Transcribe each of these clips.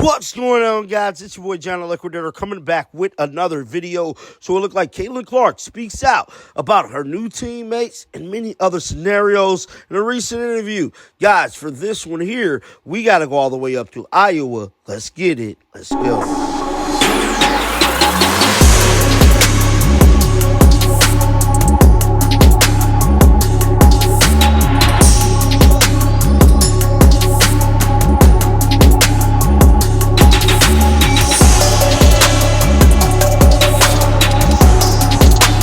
What's going on, guys? It's your boy John the Liquidator coming back with another video. So it looked like Caitlin Clark speaks out about her new teammates and many other scenarios in a recent interview. Guys, for this one here, we got to go all the way up to Iowa. Let's get it. Let's go.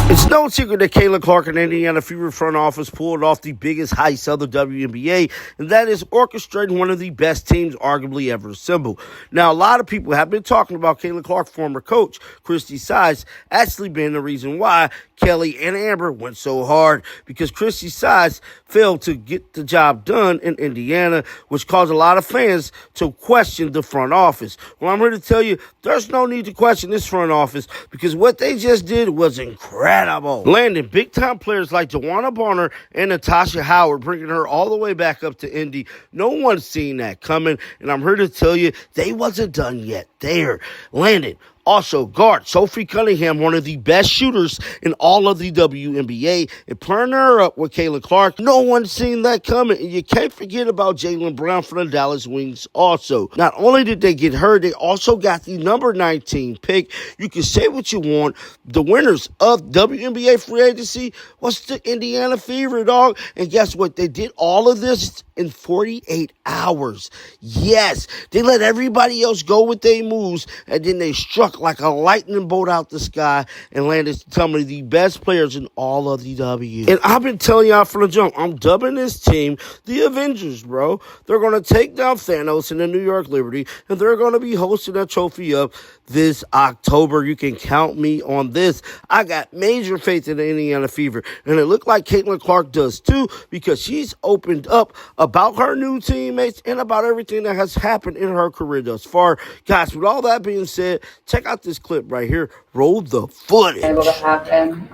It's no secret that Caitlin Clark and Indiana Fever front office pulled off the biggest heist of the WNBA, and that is orchestrating one of the best teams arguably ever assembled. Now, a lot of people have been talking about Caitlin Clark's former coach, Christy Sides, actually being the reason why Kelly and Amber went so hard, because Christy Sides failed to get the job done in Indiana, which caused a lot of fans to question the front office. Well, I'm here to tell you, there's no need to question this front office, because what they just did was incredible. Landing big-time players like Joanna Bonner and Natasha Howard, bringing her all the way back up to Indy. No one's seen that coming, and I'm here to tell you, they wasn't done yet there. Landing also, guard Sophie Cunningham, one of the best shooters in all of the WNBA, and pairing her up with Caitlin Clark. No one's seen that coming, and you can't forget about Jaylen Brown from the Dallas Wings also. Not only did they get her, they also got the number 19 pick. You can say what you want. The winners of WNBA free agency was the Indiana Fever, dog. And guess what? They did all of this in 48 hours. Yes, they let everybody else go with their moves, and then they struck like a lightning bolt out the sky and landed some of the best players in all of the W. And I've been telling y'all from the jump, I'm dubbing this team the Avengers, bro. They're going to take down Thanos in the New York Liberty, and they're going to be hosting that trophy up this October. You can count me on this. I got major faith in the Indiana Fever, and it looked like Caitlin Clark does too, because she's opened up about her new teammates and about everything that has happened in her career thus far. Guys, with all that being said, check out this clip right here. Roll the footage. Able to happen,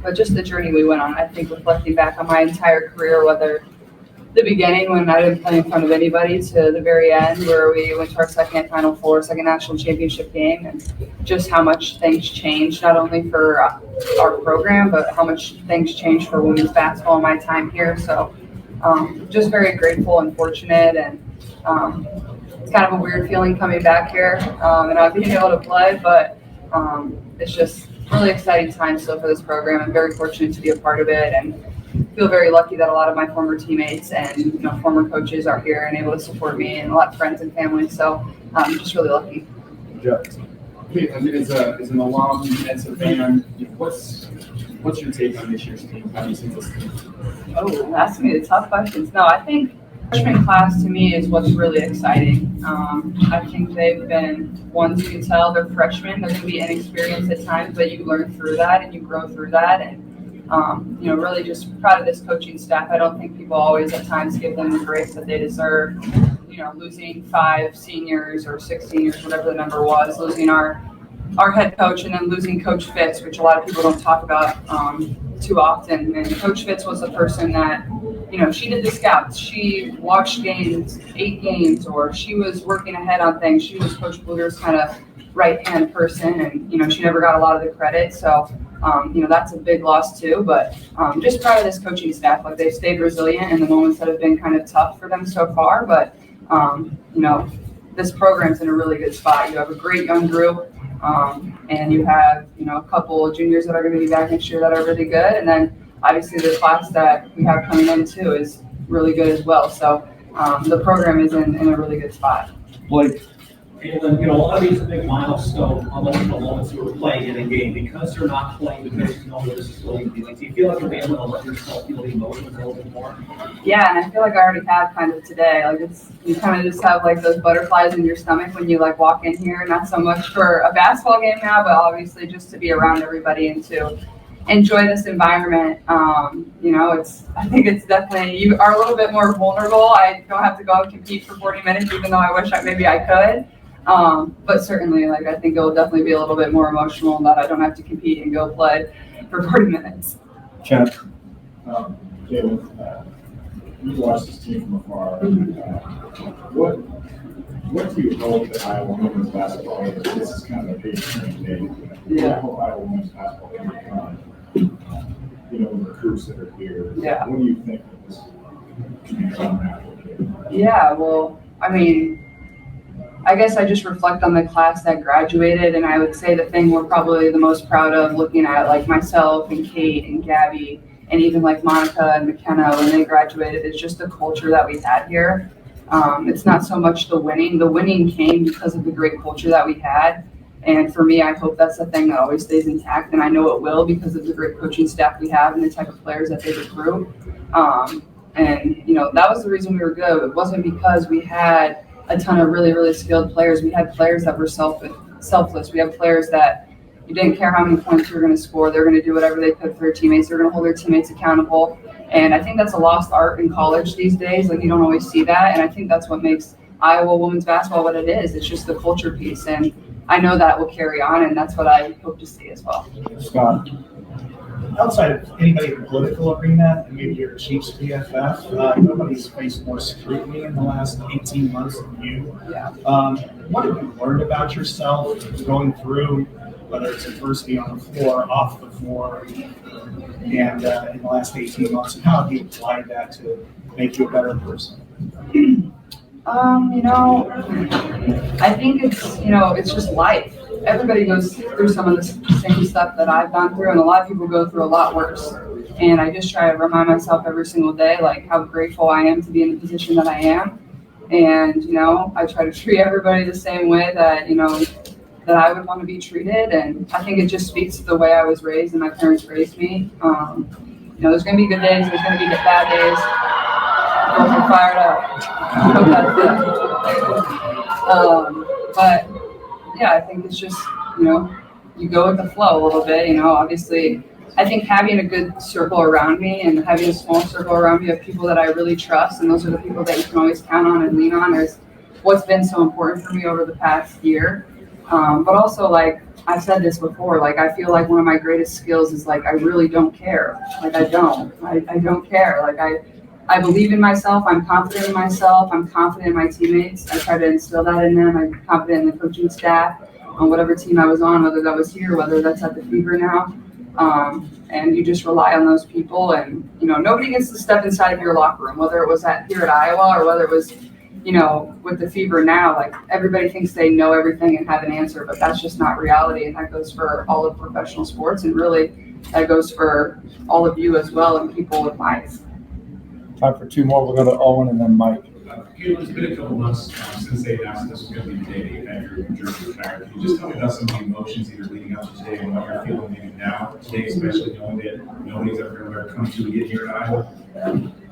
but just the journey we went on. I think reflecting back on my entire career, whether the beginning when I didn't play in front of anybody to the very end where we went to our second Final Four, second national championship game, and just how much things changed, not only for our program, but how much things changed for women's basketball in my time here. So just very grateful and fortunate, and it's kind of a weird feeling coming back here and not being able to play, but it's just really exciting time still for this program. I'm very fortunate to be a part of it, and feel very lucky that a lot of my former teammates and former coaches are here and able to support me, and a lot of friends and family. So I'm just really lucky. Yeah. As an alum, as a fan, what's your take on this year's team? How do you see this team? Oh, asking me the tough questions. No, I think freshman class to me is what's really exciting. I think they've been ones you can tell they're freshmen. They're going to be inexperienced at times, but you learn through that and you grow through that. And really just proud of this coaching staff. I don't think people always at times give them the grace that they deserve. Losing 5 seniors or 6 seniors, whatever the number was, losing our head coach, and then losing Coach Fitz, which a lot of people don't talk about too often. And Coach Fitz was a person that, she did the scouts. She watched games, 8 games, or she was working ahead on things. She was Coach Bluder's kind of right-hand person, and, she never got a lot of the credit. So, that's a big loss too. But just proud of this coaching staff. Like, they've stayed resilient in the moments that have been kind of tough for them so far. But, this program's in a really good spot. You have a great young group. And you have, a couple of juniors that are going to be back next year that are really good. And then obviously the class that we have coming in too is really good as well. So the program is in a really good spot. Blake. And, a lot of these are big milestone emotional moments you were playing in a game because they're not playing because you know what this is going to be like. Do you feel like you're able to let yourself feel the emotions a little bit more? Yeah, and I feel like I already have kind of today. Like, you kind of just have like those butterflies in your stomach when you like walk in here. Not so much for a basketball game now, but obviously just to be around everybody and to enjoy this environment. I think it's definitely, you are a little bit more vulnerable. I don't have to go and compete for 40 minutes, even though I wish maybe I could. But certainly, I think it'll definitely be a little bit more emotional that I don't have to compete and go play for 40 minutes. Chad. Jalen, you watched this team from afar. What do you hope that Iowa women's basketball is? This is kind of a big training day. Yeah. I hope Iowa women's basketball can become, the recruits that are here. Yeah. What do you think that this can become after? Yeah, well, I mean, I guess I just reflect on the class that graduated, and I would say the thing we're probably the most proud of looking at, like myself and Kate and Gabby, and even like Monica and McKenna when they graduated, is just the culture that we had here. It's not so much the winning. The winning came because of the great culture that we had. And for me, I hope that's the thing that always stays intact, and I know it will because of the great coaching staff we have and the type of players that they recruit. And, that was the reason we were good. It wasn't because we had a ton of really, really skilled players. We had players that were selfless. We had players that you didn't care how many points you were going to score. They're going to do whatever they could for their teammates. They're going to hold their teammates accountable. And I think that's a lost art in college these days. Like, you don't always see that. And I think that's what makes Iowa women's basketball what it is. It's just the culture piece. And I know that will carry on, and that's what I hope to see as well. Scott. Outside of anybody in the political arena and maybe your Chiefs BFF, nobody's faced more scrutiny in the last 18 months than you. Yeah. What have you learned about yourself going through, whether it's adversity on the floor, off the floor, and in the last 18 months, and how have you applied that to make you a better person? I think it's just life. Everybody goes through some of the same stuff that I've gone through, and a lot of people go through a lot worse. And I just try to remind myself every single day, like, how grateful I am to be in the position that I am. And, I try to treat everybody the same way that, that I would want to be treated. And I think it just speaks to the way I was raised and my parents raised me. There's going to be good days. There's going to be bad days. Girls are fired up. But yeah, I think it's just, you go with the flow a little bit, obviously. I think having a good circle around me and having a small circle around me of people that I really trust, and those are the people that you can always count on and lean on, is what's been so important for me over the past year. But also, like, I've said this before, like, I feel like one of my greatest skills is, like, I really don't care. Like, I don't care. Like, I believe in myself. I'm confident in myself. I'm confident in my teammates. I try to instill that in them. I'm confident in the coaching staff on whatever team I was on, whether that was here, whether that's at the Fever now. And you just rely on those people. And, nobody gets to step inside of your locker room, whether it was here at Iowa or whether it was, with the Fever now. Like, everybody thinks they know everything and have an answer, but that's just not reality. And that goes for all of professional sports. And really, that goes for all of you as well and people in life. Time for two more. We'll go to Owen and then Mike. It's been a couple months since they announced this was going to be the day that you had your jersey retired. Can you just tell me about some of the emotions that you're leading up to today and what you're feeling maybe now, today, especially knowing that nobody's ever going to come to get here at Iowa?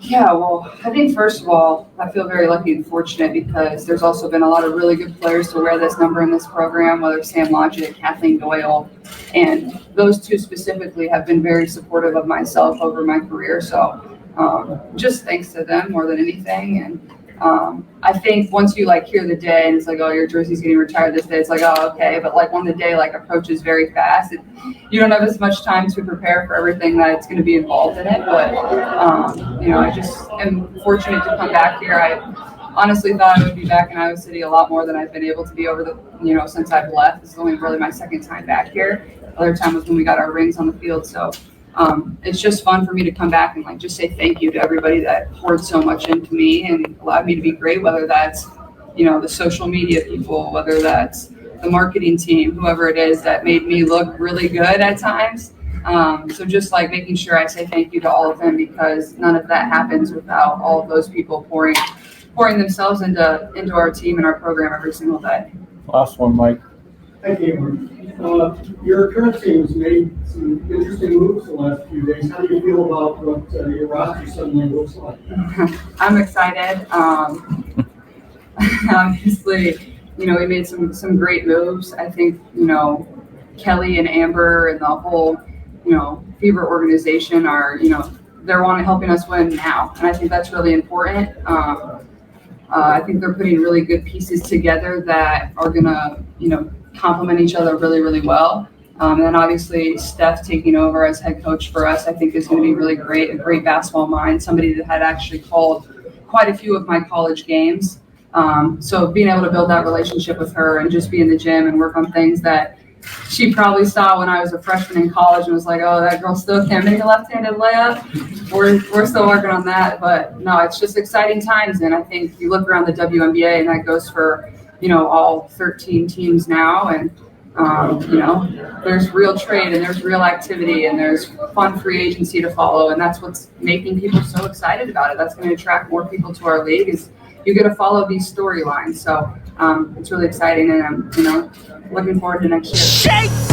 Yeah, well, I think first of all, I feel very lucky and fortunate because there's also been a lot of really good players to wear this number in this program, whether it's Sam Logic, Kathleen Doyle, and those two specifically have been very supportive of myself over my career. So just thanks to them more than anything. And I think once you hear the day and it's like, oh, your jersey's getting retired this day, it's like, oh, okay. But when the day approaches very fast, you don't have as much time to prepare for everything that's going to be involved in it. But I just am fortunate to come back here. I honestly thought I would be back in Iowa City a lot more than I've been able to be over the since I've left. This is only really my second time back here. The other time was when we got our rings on the field. So it's just fun for me to come back and just say thank you to everybody that poured so much into me and allowed me to be great, whether that's, the social media people, whether that's the marketing team, whoever it is that made me look really good at times. So just making sure I say thank you to all of them because none of that happens without all of those people pouring themselves into our team and our program every single day. Last one, Mike. Thank you. Your current team has made some interesting moves the last few days. How do you feel about what your roster suddenly looks like? I'm excited. Obviously, we made some great moves. I think, Kelly and Amber and the whole, Fever organization are, they're helping us win now. And I think that's really important. I think they're putting really good pieces together that are going to, complement each other really, really well. And then obviously Steph taking over as head coach for us, I think is going to be really great, a great basketball mind, somebody that had actually called quite a few of my college games. So being able to build that relationship with her and just be in the gym and work on things that she probably saw when I was a freshman in college and was like, oh, that girl still can't make a left-handed layup. We're still working on that. But no, it's just exciting times. And I think you look around the WNBA, and that goes for, all 13 teams now. And, there's real trade and there's real activity and there's fun free agency to follow. And that's what's making people so excited about it. That's going to attract more people to our league, is you get to follow these storylines. So it's really exciting, and I'm, looking forward to next year. Shake!